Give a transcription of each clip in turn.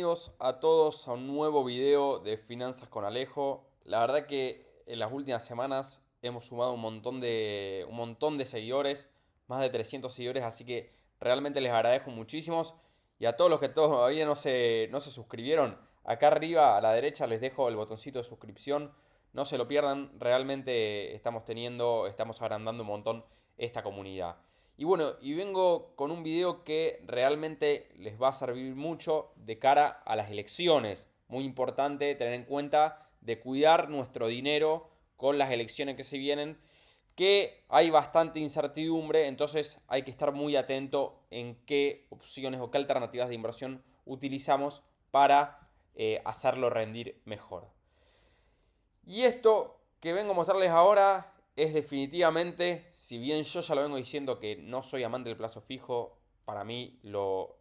Bienvenidos a todos a un nuevo video de Finanzas con Alejo. La verdad que en las últimas semanas hemos sumado un montón de seguidores, más de 300 seguidores, así que realmente les agradezco muchísimos. Y a todos los que todavía no se suscribieron, acá arriba a la derecha les dejo el botoncito de suscripción. No se lo pierdan, realmente estamos agrandando un montón esta comunidad. Y bueno, y vengo con un video que realmente les va a servir mucho de cara a las elecciones. Muy importante tener en cuenta de cuidar nuestro dinero con las elecciones que se vienen, que hay bastante incertidumbre, entonces hay que estar muy atento en qué opciones o qué alternativas de inversión utilizamos para hacerlo rendir mejor. Y esto que vengo a mostrarles ahora es definitivamente, si bien yo ya lo vengo diciendo que no soy amante del plazo fijo, para mí lo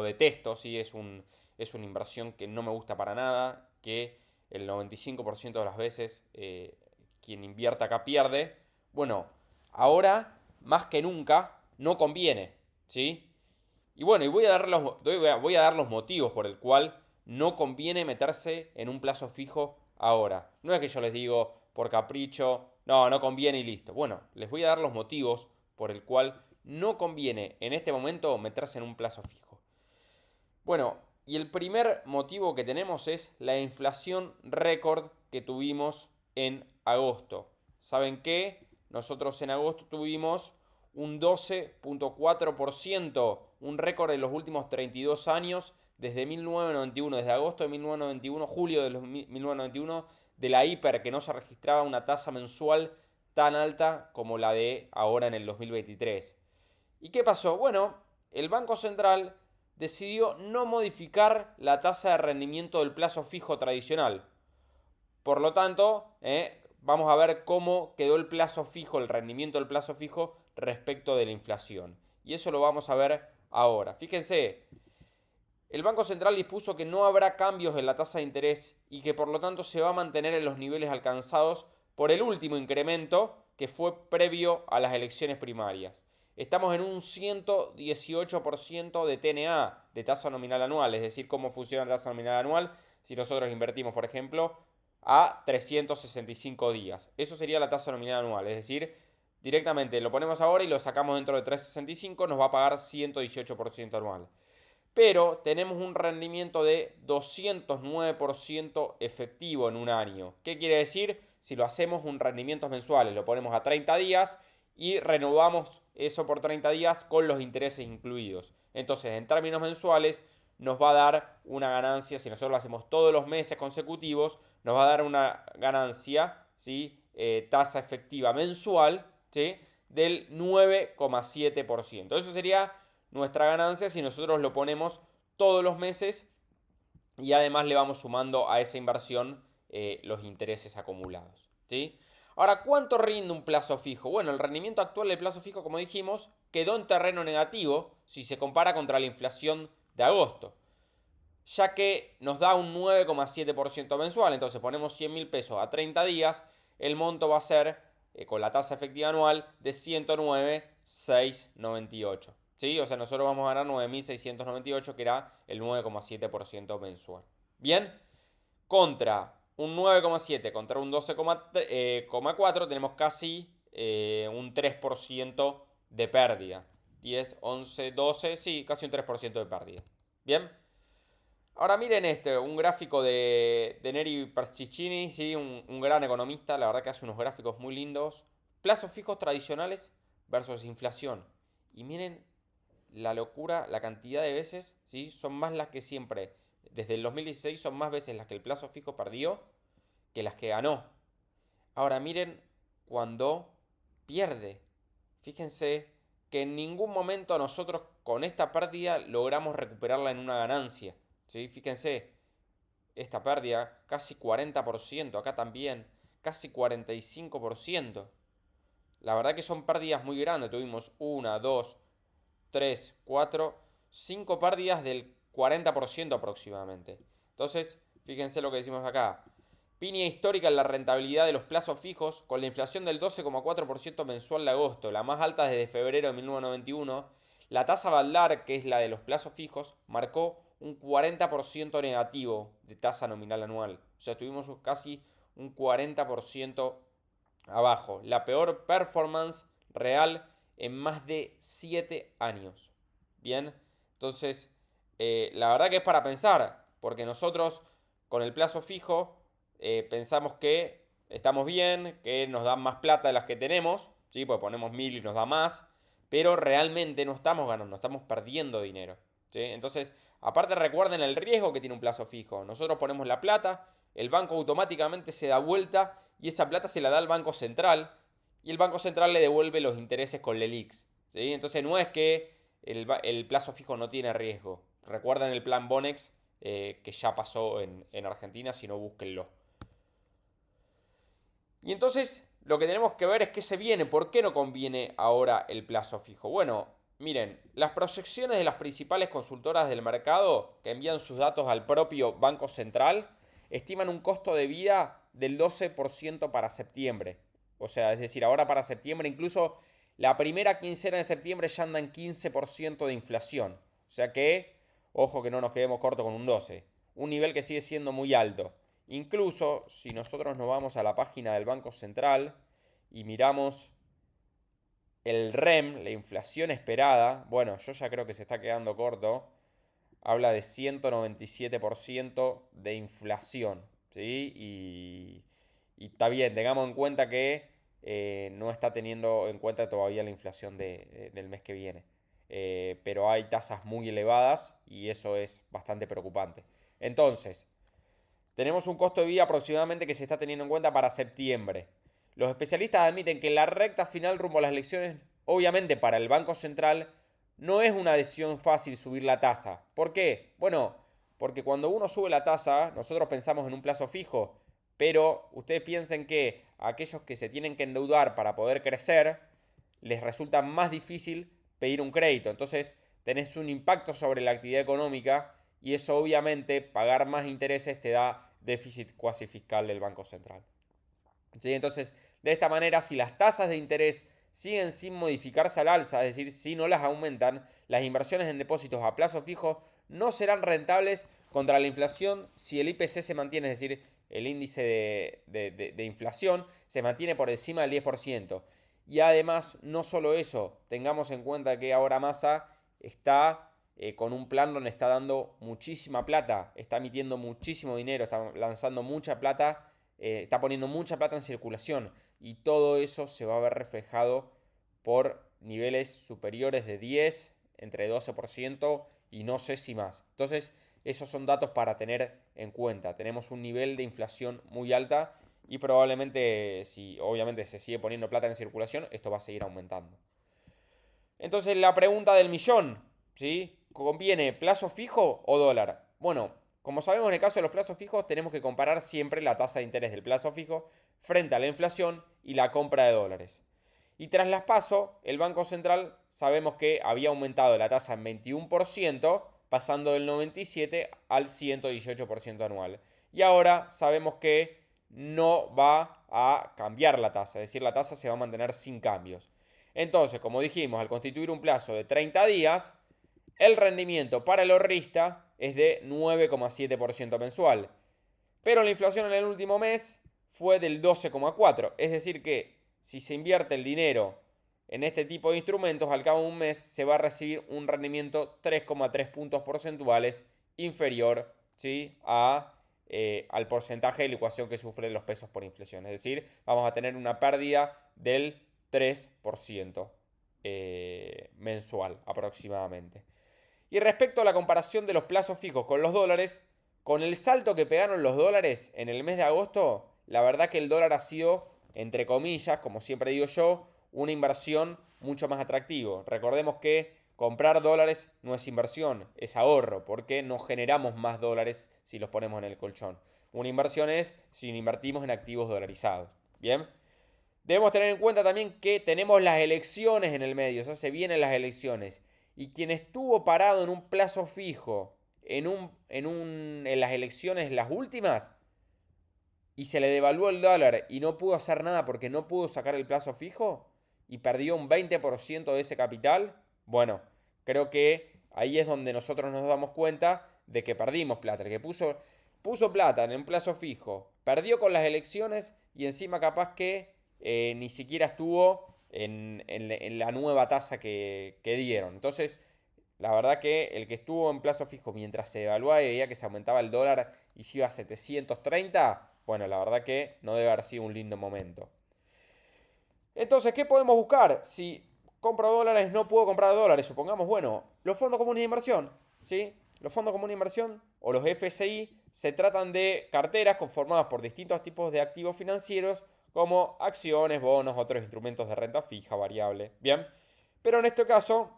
detesto, ¿sí? Es una inversión que no me gusta para nada, que el 95% de las veces quien invierte acá pierde. Bueno, ahora más que nunca no conviene, ¿sí? Y bueno, y voy a dar los motivos por el cual no conviene meterse en un plazo fijo ahora. No es que yo les digo por capricho, no, no conviene y listo. Bueno, les voy a dar los motivos por el cual no conviene en este momento meterse en un plazo fijo. Bueno, y el primer motivo que tenemos es la inflación récord que tuvimos en agosto. ¿Saben qué? Nosotros en agosto tuvimos un 12,4%, un récord de los últimos 32 años, desde 1991, desde agosto de 1991, julio de 1991, de la hiper, que no se registraba una tasa mensual tan alta como la de ahora en el 2023. ¿Y qué pasó? Bueno, el Banco Central decidió no modificar la tasa de rendimiento del plazo fijo tradicional. Por lo tanto, vamos a ver cómo quedó el plazo fijo, el rendimiento del plazo fijo respecto de la inflación. Y eso lo vamos a ver ahora. Fíjense, el Banco Central dispuso que no habrá cambios en la tasa de interés y que por lo tanto se va a mantener en los niveles alcanzados por el último incremento que fue previo a las elecciones primarias. Estamos en un 118% de TNA, de tasa nominal anual, es decir, cómo funciona la tasa nominal anual si nosotros invertimos, por ejemplo, a 365 días. Eso sería la tasa nominal anual, es decir, directamente lo ponemos ahora y lo sacamos dentro de 365, nos va a pagar 118% anual. Pero tenemos un rendimiento de 209% efectivo en un año. ¿Qué quiere decir? Si lo hacemos un rendimiento mensuales, lo ponemos a 30 días y renovamos eso por 30 días con los intereses incluidos. Entonces, en términos mensuales, nos va a dar una ganancia, si nosotros lo hacemos todos los meses consecutivos, nos va a dar una ganancia, ¿sí? Tasa efectiva mensual, ¿sí? Del 9,7%. Eso sería nuestra ganancia si nosotros lo ponemos todos los meses y además le vamos sumando a esa inversión los intereses acumulados, ¿sí? Ahora, ¿cuánto rinde un plazo fijo? Bueno, el rendimiento actual del plazo fijo, como dijimos, quedó en terreno negativo si se compara contra la inflación de agosto, ya que nos da un 9,7% mensual. Entonces ponemos 100.000 pesos a 30 días, el monto va a ser, con la tasa efectiva anual, de 109,698. ¿Sí? O sea, nosotros vamos a ganar 9.698, que era el 9,7% mensual. Bien, contra un 9,7 contra un 12,4 tenemos casi un 3% de pérdida. 10, 11, 12, sí, casi un 3% de pérdida. Bien. Ahora miren un gráfico de Neri Persicini, ¿sí? Un gran economista, la verdad que hace unos gráficos muy lindos. Plazos fijos tradicionales versus inflación. Y miren la locura, la cantidad de veces, ¿sí? Son más las que siempre, desde el 2016 son más veces las que el plazo fijo perdió que las que ganó. Ahora miren cuando pierde. Fíjense que en ningún momento nosotros con esta pérdida logramos recuperarla en una ganancia. ¿Sí? Fíjense, esta pérdida, casi 40%, acá también, casi 45%. La verdad que son pérdidas muy grandes. Tuvimos una, dos, tres, cuatro, cinco pérdidas del 40% aproximadamente. Entonces, fíjense lo que decimos acá. Piña histórica en la rentabilidad de los plazos fijos, con la inflación del 12,4% mensual de agosto, la más alta desde febrero de 1991. La tasa Valdar, que es la de los plazos fijos, marcó un 40% negativo de tasa nominal anual. O sea, tuvimos casi un 40% abajo. La peor performance real en más de 7 años. Bien, entonces, la verdad que es para pensar, porque nosotros con el plazo fijo pensamos que estamos bien, que nos dan más plata de las que tenemos, ¿sí? Pues ponemos 1000 y nos da más, pero realmente no estamos ganando, estamos perdiendo dinero. ¿Sí? Entonces, aparte recuerden el riesgo que tiene un plazo fijo. Nosotros ponemos la plata, el banco automáticamente se da vuelta y esa plata se la da al Banco Central y el Banco Central le devuelve los intereses con LELIQs. ¿Sí? Entonces no es que el plazo fijo no tiene riesgo. Recuerden el plan Bonex que ya pasó en Argentina, si no búsquenlo. Y entonces lo que tenemos que ver es qué se viene, por qué no conviene ahora el plazo fijo. Bueno, miren, las proyecciones de las principales consultoras del mercado que envían sus datos al propio Banco Central estiman un costo de vida del 12% para septiembre. O sea, es decir, ahora para septiembre, incluso la primera quincena de septiembre ya anda en 15% de inflación. O sea que, ojo que no nos quedemos cortos con un 12. Un nivel que sigue siendo muy alto. Incluso si nosotros nos vamos a la página del Banco Central y miramos el REM, la inflación esperada, bueno, yo ya creo que se está quedando corto, habla de 197% de inflación, ¿sí? Y está bien, tengamos en cuenta que no está teniendo en cuenta todavía la inflación del mes que viene. Pero hay tasas muy elevadas y eso es bastante preocupante. Entonces, tenemos un costo de vida aproximadamente que se está teniendo en cuenta para septiembre. Los especialistas admiten que la recta final rumbo a las elecciones, obviamente para el Banco Central, no es una decisión fácil subir la tasa. ¿Por qué? Bueno, porque cuando uno sube la tasa, nosotros pensamos en un plazo fijo, pero ustedes piensen que aquellos que se tienen que endeudar para poder crecer, les resulta más difícil pedir un crédito. Entonces, tenés un impacto sobre la actividad económica y eso obviamente, pagar más intereses te da déficit cuasi fiscal del Banco Central. ¿Sí? Entonces, de esta manera, si las tasas de interés siguen sin modificarse al alza, es decir, si no las aumentan, las inversiones en depósitos a plazo fijo no serán rentables contra la inflación si el IPC se mantiene, es decir, el índice de inflación se mantiene por encima del 10%. Y además, no solo eso, tengamos en cuenta que ahora Massa está con un plan donde está dando muchísima plata, está emitiendo muchísimo dinero, está lanzando mucha plata, está poniendo mucha plata en circulación y todo eso se va a ver reflejado por niveles superiores de 10, entre 12% y no sé si más. Entonces, esos son datos para tener en cuenta. Tenemos un nivel de inflación muy alta y probablemente, si obviamente se sigue poniendo plata en circulación, esto va a seguir aumentando. Entonces, la pregunta del millón, ¿sí? ¿Conviene plazo fijo o dólar? Bueno, como sabemos en el caso de los plazos fijos, tenemos que comparar siempre la tasa de interés del plazo fijo frente a la inflación y la compra de dólares. Y tras las PASO, el Banco Central sabemos que había aumentado la tasa en 21%, pasando del 97 al 118% anual. Y ahora sabemos que no va a cambiar la tasa, es decir, la tasa se va a mantener sin cambios. Entonces, como dijimos, al constituir un plazo de 30 días, el rendimiento para el ahorrista es de 9,7% mensual. Pero la inflación en el último mes fue del 12,4%. Es decir que si se invierte el dinero en este tipo de instrumentos, al cabo de un mes se va a recibir un rendimiento 3,3 puntos porcentuales inferior, ¿sí? Al porcentaje de licuación que sufren los pesos por inflación. Es decir, vamos a tener una pérdida del 3% mensual aproximadamente. Y respecto a la comparación de los plazos fijos con los dólares, con el salto que pegaron los dólares en el mes de agosto, la verdad que el dólar ha sido, entre comillas, como siempre digo yo, una inversión mucho más atractiva. Recordemos que comprar dólares no es inversión, es ahorro, porque no generamos más dólares si los ponemos en el colchón. Una inversión es si invertimos en activos dolarizados. ¿Bien? Debemos tener en cuenta también que tenemos las elecciones en el medio, o sea, se vienen las elecciones. Y quien estuvo parado en un plazo fijo en las elecciones, las últimas, y se le devaluó el dólar y no pudo hacer nada porque no pudo sacar el plazo fijo y perdió un 20% de ese capital, bueno, creo que ahí es donde nosotros nos damos cuenta de que perdimos plata, el que puso plata en un plazo fijo, perdió con las elecciones y encima capaz que ni siquiera estuvo en la nueva tasa que dieron. Entonces, la verdad que el que estuvo en plazo fijo mientras se evaluaba y veía que se aumentaba el dólar y se iba a 730, bueno, la verdad que no debe haber sido un lindo momento. Entonces, ¿qué podemos buscar? Si compro dólares, no puedo comprar dólares, supongamos, bueno, los fondos comunes de inversión, ¿sí? Los fondos comunes de inversión o los FSI se tratan de carteras conformadas por distintos tipos de activos financieros como acciones, bonos, otros instrumentos de renta fija, variable, ¿bien? Pero en este caso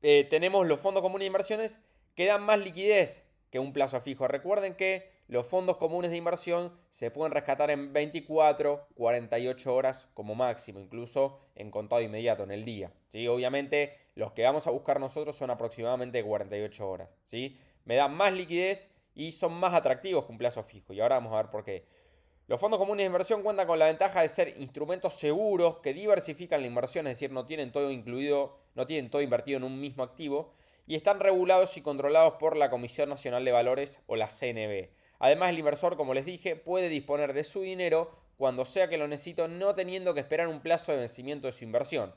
tenemos los fondos comunes de inversiones que dan más liquidez que un plazo fijo. Recuerden que los fondos comunes de inversión se pueden rescatar en 24, 48 horas como máximo, incluso en contado inmediato, en el día. ¿Sí? Obviamente los que vamos a buscar nosotros son aproximadamente 48 horas. ¿Sí? Me dan más liquidez y son más atractivos que un plazo fijo. Y ahora vamos a ver por qué. Los fondos comunes de inversión cuentan con la ventaja de ser instrumentos seguros que diversifican la inversión, es decir, no tienen todo incluido, no tienen todo invertido en un mismo activo y están regulados y controlados por la Comisión Nacional de Valores o la CNB. Además, el inversor, como les dije, puede disponer de su dinero cuando sea que lo necesite, no teniendo que esperar un plazo de vencimiento de su inversión.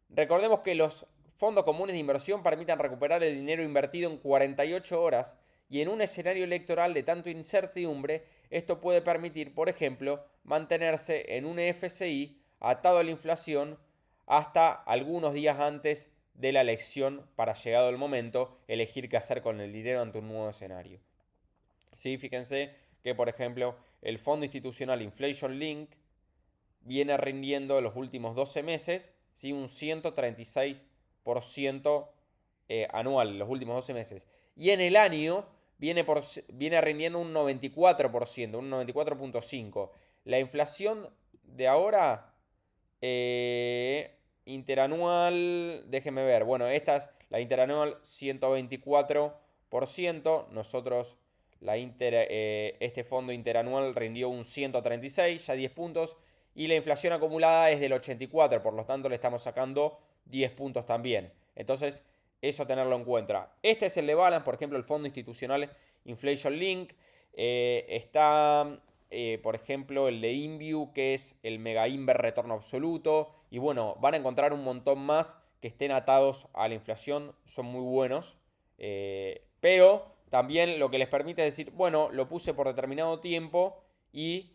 Recordemos que los fondos comunes de inversión permiten recuperar el dinero invertido en 48 horas y en un escenario electoral de tanto incertidumbre, esto puede permitir, por ejemplo, mantenerse en un FSI atado a la inflación hasta algunos días antes de la elección para, llegado el momento, elegir qué hacer con el dinero ante un nuevo escenario. ¿Sí? Fíjense que, por ejemplo, el fondo institucional Inflation Link viene rindiendo en los últimos 12 meses, ¿sí? Un 136% anual en los últimos 12 meses. Y en el año viene rindiendo un 94%, un 94.5%. La inflación de ahora, interanual, déjenme ver, bueno, esta es la interanual 124%, nosotros este fondo interanual rindió un 136, ya 10 puntos, y la inflación acumulada es del 84, por lo tanto le estamos sacando 10 puntos también. Entonces, eso tenerlo en cuenta. Este es el de Balance, por ejemplo, el fondo institucional Inflation Link. Está, por ejemplo, el de Inview, que es el Mega Inver Retorno Absoluto. Y bueno, van a encontrar un montón más que estén atados a la inflación. Son muy buenos. Pero también lo que les permite es decir, bueno, lo puse por determinado tiempo y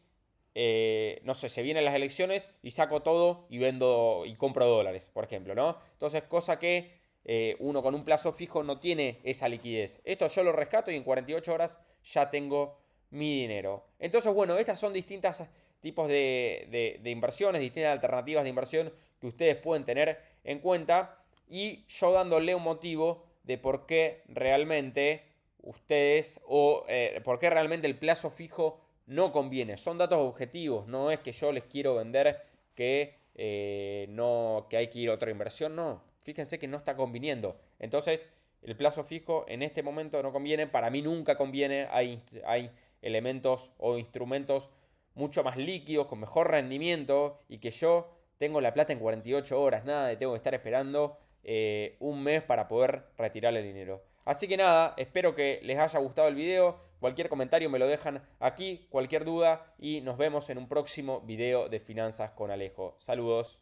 no sé, se vienen las elecciones y saco todo y vendo y compro dólares, por ejemplo, ¿no? Entonces, cosa que uno con un plazo fijo no tiene esa liquidez. Esto yo lo rescato y en 48 horas ya tengo mi dinero. Entonces, bueno, estas son distintas tipos de inversiones, distintas alternativas de inversión que ustedes pueden tener en cuenta y yo dándole un motivo de por qué realmente ustedes o por qué realmente el plazo fijo no conviene. Son datos objetivos, no es que yo les quiero vender que, no, que hay que ir a otra inversión, no. Fíjense que no está conviniendo. Entonces, el plazo fijo en este momento no conviene. Para mí nunca conviene. Hay elementos o instrumentos mucho más líquidos, con mejor rendimiento y que yo tengo la plata en 48 horas. Nada de tengo que estar esperando un mes para poder retirar el dinero. Así que nada, espero que les haya gustado el video. Cualquier comentario me lo dejan aquí, cualquier duda y nos vemos en un próximo video de Finanzas con Alejo. Saludos.